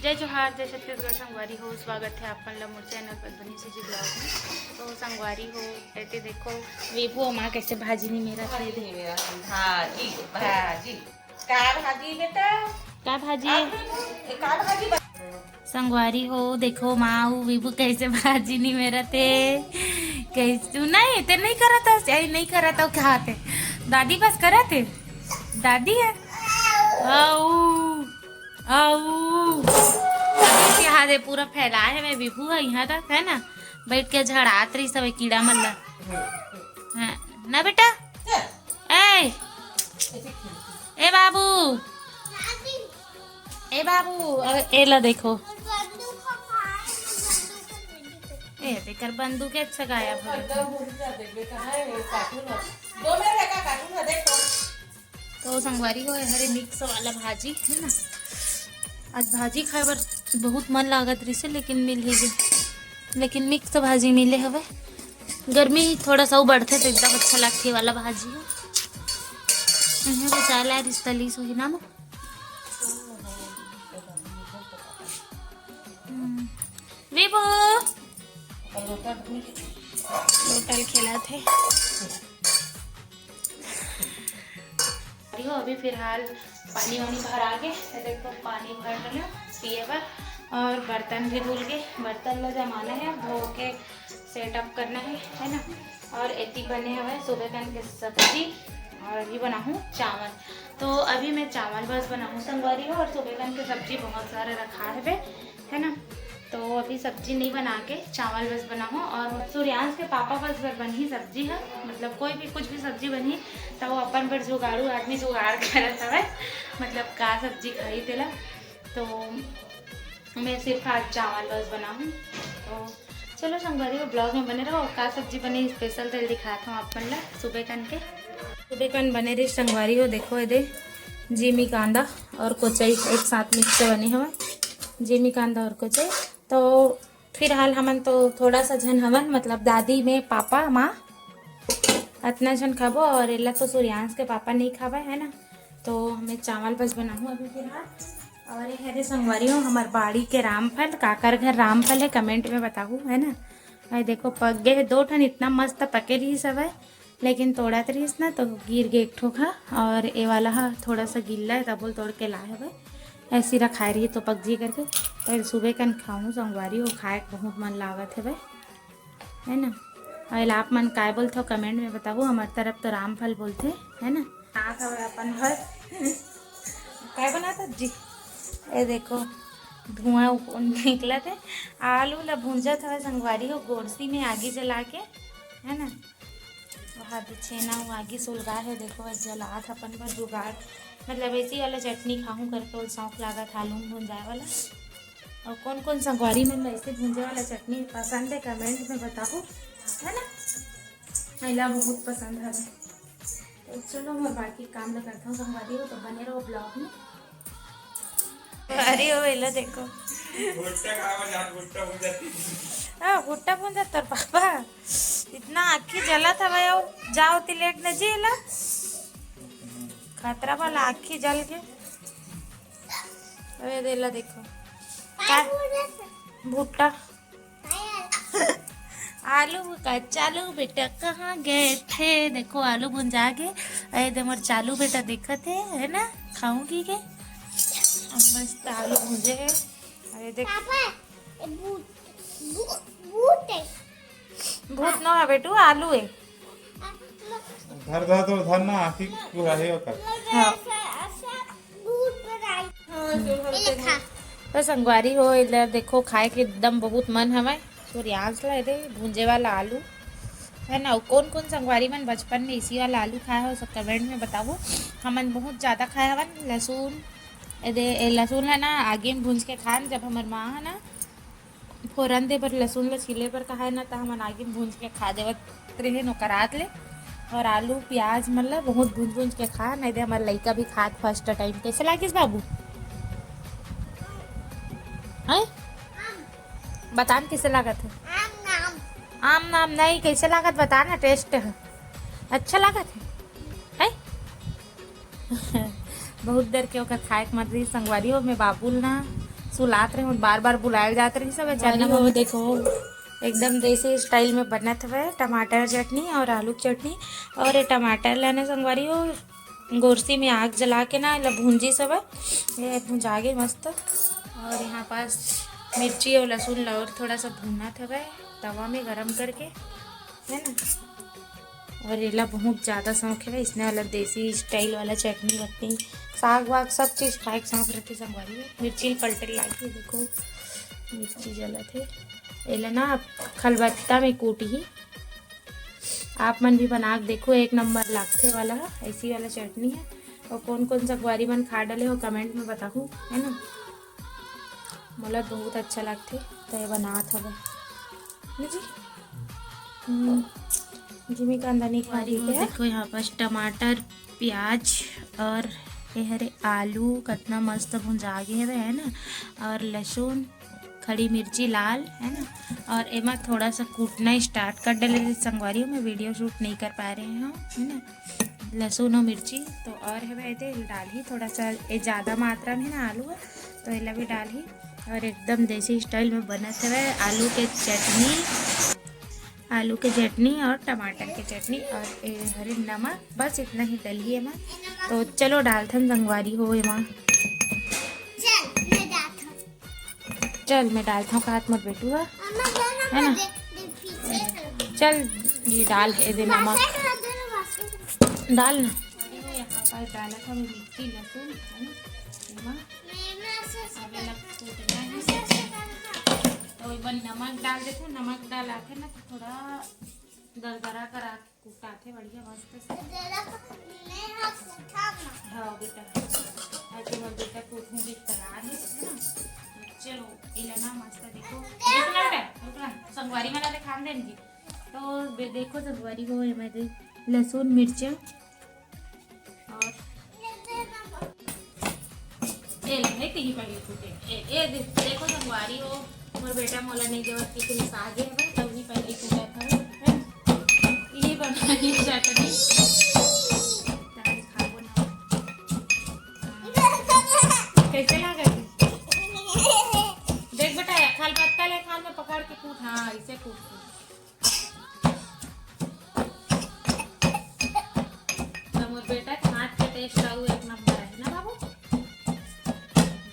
जय जोहार, जय छत्तीसगढ़। संगवारी हो, स्वागत है अपन ला मोर चैनल पर बनी सी जी ब्लॉग में। तो संगवारी हो ऐसे देखो वीवो माँ कैसे भाजी नहीं मेरा थे दे भाजी भाजी का भाजी बेटा का भाजी का भाजी संगवारी हो देखो माँ वीवो कैसे भाजी नहीं मेरा थे कैसे तू नहीं ते नहीं करा था नहीं करा था क्या थे दादी बस करा थे दादी है आओ आओ यहाँ दे पूरा फैला है मैं विभू है यहाँ तक है ना बैठ के झड़ात रही सब कीड़ा मल्ला हाँ, ना बेटा ए ए बाबू ए बाबू ए ला देखो ए बेकर बंदूक अच्छा गाया तो संगवारी हो हरे मिक्स वाला भाजी है ना आज भाजी खाए बर बहुत मन लागत रही से लेकिन मिल ही गई लेकिन मिक्स भाजी मिले हवे गर्मी थोड़ा सा बढ़ते तो एकदम अच्छा लगती वाला भाजी है इन्हें बचा ला रिश्तलीस हुई ना विभू लोटल खेला थे अभी फिलहाल पानी वानी भर आ गए देखो पानी भर लो पिए पर और बर्तन भी धुल के बर्तन ला जमाना है धो के सेटअप करना है ना और एती बने हुए सुबह कन के सब्जी और अभी बनाऊँ चावल तो अभी मैं चावल बस बनाऊँ संगवारी हो और सुबह कन के सब्जी बहुत सारे रखा है ना तो अभी सब्जी नहीं बना के चावल बस बनाऊँ और सूर्यांश के पापा बस बनी सब्जी है मतलब कोई भी कुछ भी सब्जी बनी तो वो अपन पर जुगाड़ू आदमी जुगाड़ करत हवे मतलब का सब्जी खाई तेला तो मैं सिर्फ आज चावल बस बनाऊँ तो चलो संगवारी को ब्लॉग में बने रहो का सब्जी बनी स्पेशल तेल दिखाता हूँ अपन ला सुबह कन बने रही संगवारी हो देखो ये जीमी कांदा और कोचई एक साथ मिक्स से बनी हुआ जीमी कांदा और कोचई तो फिलहाल हमन तो थोड़ा सा झन हवन मतलब दादी में पापा माँ इतना झन खाबो और एला तो सूर्यांश के पापा नहीं खावा है ना तो हमें चावल बस बनाऊँ अभी फिलहाल और ये है संगवारी हो हमार बाड़ी के रामफल काकर घर रामफल है कमेंट में बताओ है ना भाई देखो पक गए दो ठन इतना मस्त पके रही सब है लेकिन तोड़ा रहीस ना तो गिर गए एक ठोका और ये वाला हा थोड़ा सा गिल्ला है तब तोड़ के लाए है ऐसी रखाए रही तो पक जी करके तो सुबह कन खाऊँ संगवारी हो खाए बहुत मन लागत है भाई है ना और आप मन काय बोलते हो कमेंट में बताओ हमारे तरफ तो रामफल बोलते है ना अपन घर काय बनाता जी ये देखो धुआं निकला थे आलू ला भूंजा था संगवारी हो गोरसी में आगी जला के है ना वहाँ छेना वो आगे सुलगा है देखो बस जला था अपन पर जुगाड़ मतलब ऐसी वाला चटनी खाऊँ करके शौक लगा था आलू भूंजाए वाला और कौन कौन संगवारी में ऐसे भूंजे वाला चटनी पसंद है कमेंट में बताओ है ना महिला बहुत पसंद है तो चलो मैं बाकी काम ला करता हूँ संगवारी हो तो बने रहो ब्लॉग में अरे हो वेला देखो भुट्टा भून जाता पापा इतना आखी जला था भाई जाओ तिलेट न जी ला खतरा वाला आखी जल के अरे देला देखो भुट्टा आलू कच्चा आलू बेटा कहाँ गए थे देखो आलू भुंजा के अरे दे मोर चालू बेटा दिखत है ना खाऊंगी के मस्त आलू भुंजे है अरे देख भूत ना है बेटू आलू है धर धर तो धर ना आखी पूरा है कर तो संगवारी हो इधर देखो खाए के एकदम बहुत मन हमें सूर्यांश ला दे भूंजे वाला आलू है ना कौन कौन संगवारी मन बचपन में इसी वाला आलू खाया हो सब कमेंट में बताओ हमन बहुत ज़्यादा खाए हवन लहसुन लहसुन है ना आगे में भूंज के खान जब हमार माँ है ना फोरन दे पर लहसुन ला छीले पर कहा है ना तो हमन आगे में भूंज के खा देवत रहे नौकरात ले और आलू प्याज मतलब बहुत भूंज भूंज के खा नहीं दे हमारे लड़का भी खात फर्स्ट टाइम कैसे लागिस बाबू है बतान कैसे लागत है आम नाम नहीं कैसे लागत बता ना टेस्ट है अच्छा लागत है बहुत देर के ओकर खाए के मत रही संगवारी हो में बाबुल ना सुलात रहे बार बार बुलाए जाते रहे सब चटनी हो देखो एकदम देसी स्टाइल में बनत हुए टमाटर चटनी और आलू की चटनी। और ये टमाटर लेने संगवारी हो गोरसी में आग जला के ना भूंजी सब ये भुंजा गए मस्त। और यहाँ पास मिर्ची और लहसुन और थोड़ा सा भूना था तवा में गरम करके है ना। और येला बहुत ज़्यादा शौक है इसने वाला देसी स्टाइल वाला चटनी वटनी साग वाग सब चीज़ खाए शौक रहती संगवारी है। मिर्ची पलटे लाके देखो मिर्ची जला थे येला ना खलबत्ता में कूटी ही आप मन भी बना के देखो एक नंबर लागते वाला है ऐसी वाला चटनी है। और कौन कौन सा ग्वारी मन खा डाले हो कमेंट में बताऊँ है ना। मतलब बहुत अच्छा लगते तो ये बना था वह जी जिमी का अंदर नहीं खा रही है। देखो यहाँ पास टमाटर प्याज और ये हरे आलू कितना मस्त भुंजा गए है ना। और लहसुन खड़ी मिर्ची लाल है ना। और एमा थोड़ा सा कूटना स्टार्ट कर डाले संगवारी में वीडियो शूट नहीं कर पा रहे हैं है ना। लहसुन और मिर्ची तो और है भाई डाल ही थोड़ा सा ये ज़्यादा मात्रा में है ना आलू है तो इला भी डाल ही। और एकदम देसी स्टाइल में बना है आलू के चटनी और टमाटर की चटनी और हरे नमक बस इतना ही डली है माँ। तो चलो डालते हैं संगवारी हो माँ। चल मैं डालता हूँ हाथ मत बैठूगा है ना। चल ये डाल दे नमक डाल ना। यहाँ पर डाला था मिर्ची लहसुन है ना तो एक बार नमक डाल देते हैं। नमक डाला के ना तो थोड़ा दरदरा करा के कूटाते बढ़िया मस्त से। हाँ बेटा ऐसे मैं बेटा कूटूँगी तैयार है ना। चलो इलाना मस्त देखो संगवारी में ना खान देंगे तो देखो संगवारी को मैं लहसुन मिर्च और तीन पहले देखो संगवारी हो मोर बेटा मोला नहीं देवत की तुम सागे है तब ही पहले कूटा था ये बनाई चटनी खाओ ना कैसे लगा देख बेटा खाल पत्ता ले खाल में पकड़ के कूट। हाँ इसे कूट तो मोर बेटा हाथ का टेस्ट आऊ एक नंबर है ना बाबू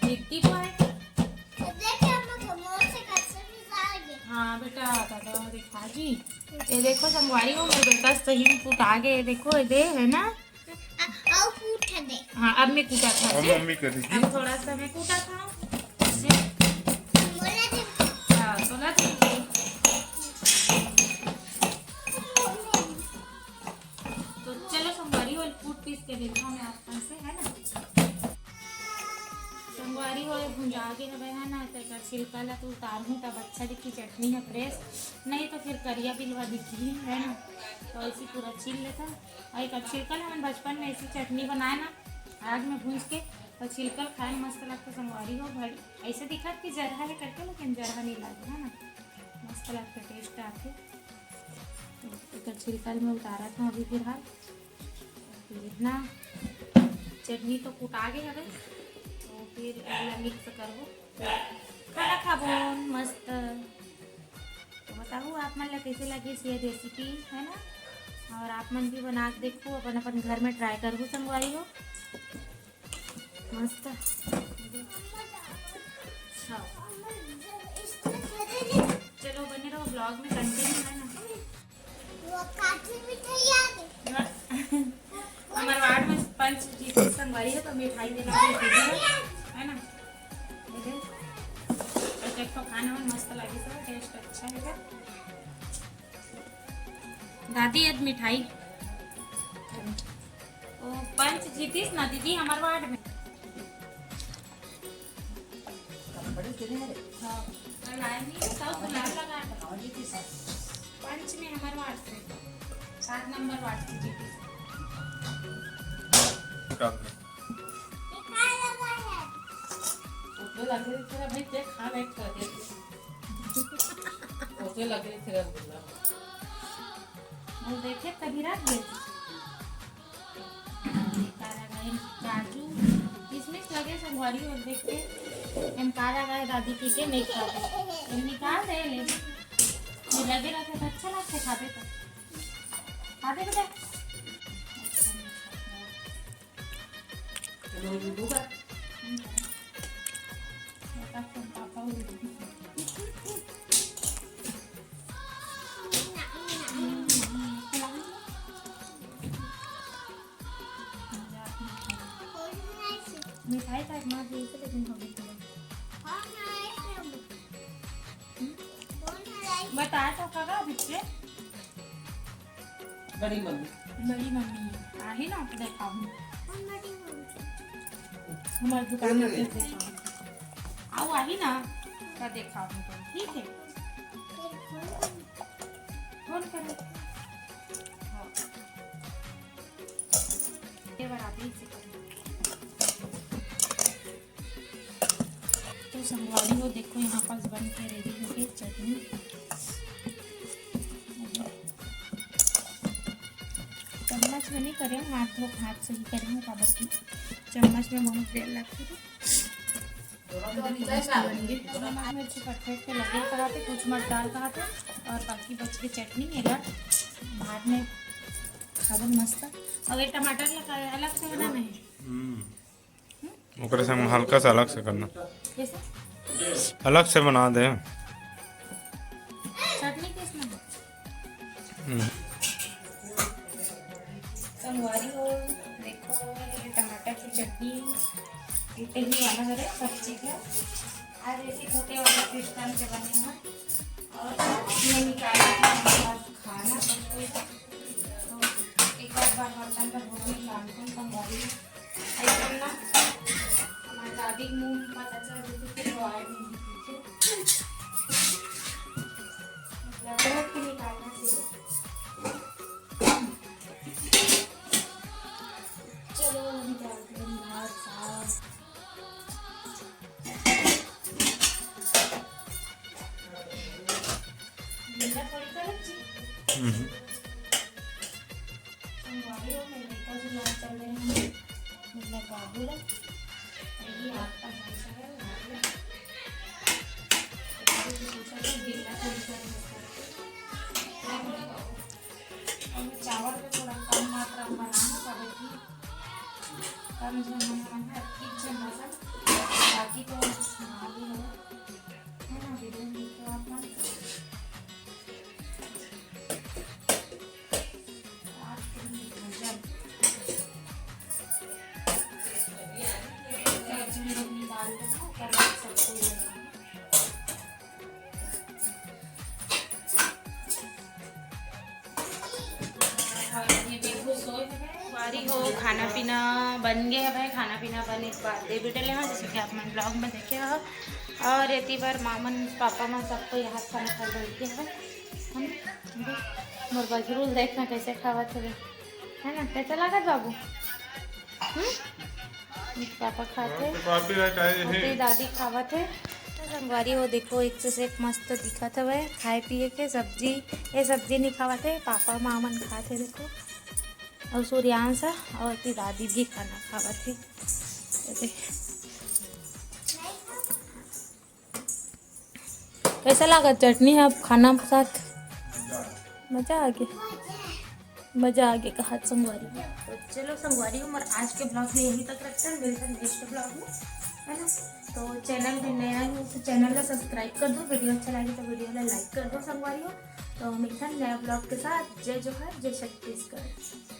दीदी को है। हाँ बेटा दादा दिखा जी ये देखो संगवारी हो मेरे बेटा सही में कूट आ गए देखो ये है ना। हाँ अब मैं कूटा था मम्मी करेगी अब थोड़ा सा मैं कूटा था तो चलो संगवारी हो कूट पीस के देखा मैं आप से है ना। संगवारी हो भुंजा के है ना तो छिलका ला तो उतारूँ तब अच्छा दिखी चटनी है फ्रेश नहीं तो फिर करिया बिलवा दिखी है ना। तो ऐसी पूरा छील लेता और एक छिलकल हम बचपन में ऐसी चटनी बनाए ना आग में भूंज के तो छिलकल खाए मस्त लगता संगवारी हो भरी ऐसे दिखा कि जरहा है करके लेकिन जरहा नहीं लगे है ना मस्त लगता टेस्ट आके। तो छिलकल में उतारा था अभी फिलहाल इतना चटनी तो कुटा गए हवे तो फिर मिक्स करबो खाना खाबो मस्त। तो बताओ आप मन ला कैसे लगी ये रेसिपी है ना। और आप मन भी बना के देखो अपन अपन घर में ट्राई करो संगवारी हो मस्त। चलो बने रहो ब्लॉग में कंटिन्यू है ना। हमारे वार्ड में पंच जी संगवारी है तो मिठाई देना है ना। तो खाना में मस्त लगी सब टेस्ट अच्छा है दादी आज मिठाई ओ पंच जीतीस ना दीदी हमारे वार्ड में पंच में हमारे वार्ड से 7 नंबर वार्ड की जीती लग रही थी भाई देख खा बैठ कर दे ओसे लग रही थी रसगुल्ला और देखे तभी रात गए काजू किसमिस लगे संगवारी और देख के हम कहा लगा है दादी पी के नहीं खाते हम निकाल दे ले ये लगे रहते तो अच्छा लगता खाते तो बेटा मिठाई का मार दी तो लेकिन हो गई बता तो काका बिच्चे बड़ी मम्मी बड़ी मम्मी आही ना तो दिखाऊं हमारी दुकान में दिखाऊं आओ आही ना तो दिखाऊं ठीक है फोन करो हाँ ये बराबर से तो संगवारी हो देखो यहाँ पास बन के रेडी हो गई चटनी चम्मच में नहीं करें हाथ से ही करेंगे काबर की चम्मच में बहुत देर लगती है मिर्ची परफेक्ट लगे कराते कुछ मत डाल कराते और बाकी बच के चटनी मेरा भात में खावन मस्त और ये टमाटर अलग से बनाना है ओकरे से हल्का सा अलग से करना कैसे अलग से बना दे चटनी किसमें संगवारी हो देखो ये टमाटर की चटनी इडली वाला है सब्जी का आज ऐसे छोटे वाले सिस्टम से बने हैं और इसमें निकाला खाना तो एक बार बर्तन का भूमि लालते हैं संगवारी ऐसा ना हमारी दादी मुँह पता चल रही थी तो आए नहीं पीछे निकालना चाहिए चलो निकालते हैं भात साग गीला थोड़ी कर अच्छी संगवारी हो मेरे का जो लाल चल रहे हैं मतलब बाबू लोग ये आपका भाषा है गीला थोड़ी कर चावल को थोड़ा कम मात्रा में बनाना पड़ेगी कम जमाना ठीक से मसल बाकी तो भाभी है ना वीडियो देखो आप दाल कर सकते हैं बारी हो खाना पीना बन गया भाई खाना पीना बने के बाद दे बिटले हैं जैसे कि आप मन ब्लॉग में देखे हो और इतनी बार मामन पापा मन सबको यहाँ खाना खा बैठते हैं हम मोर बजरूल देखना कैसे खावत है ना कैसा लगा बाबू पापा खाते दादी खावत है संगवारी हो देखो एक से एक मस्त दिखत है खाए पिए के सब्जी ये सब्जी नहीं खावते पापा मामन खाते देखो और सूर्यांश और ती दादी भी खाना खावत है कैसा लगा चटनी है अब खाना के साथ मज़ा आ गया कहा संगवारी में तो चलो संगवारी उम्र आज के ब्लॉग में यहीं तक रखते हैं मिलते हैं नेक्स्ट ब्लॉग में है ना तो चैनल में नया है तो चैनल को सब्सक्राइब कर दो वीडियो अच्छा लगे तो वीडियो को लाइक कर दो संगवारी हो तो मिलते हैं नया ब्लॉग के साथ जय जोहार जय छत्तीसगढ़।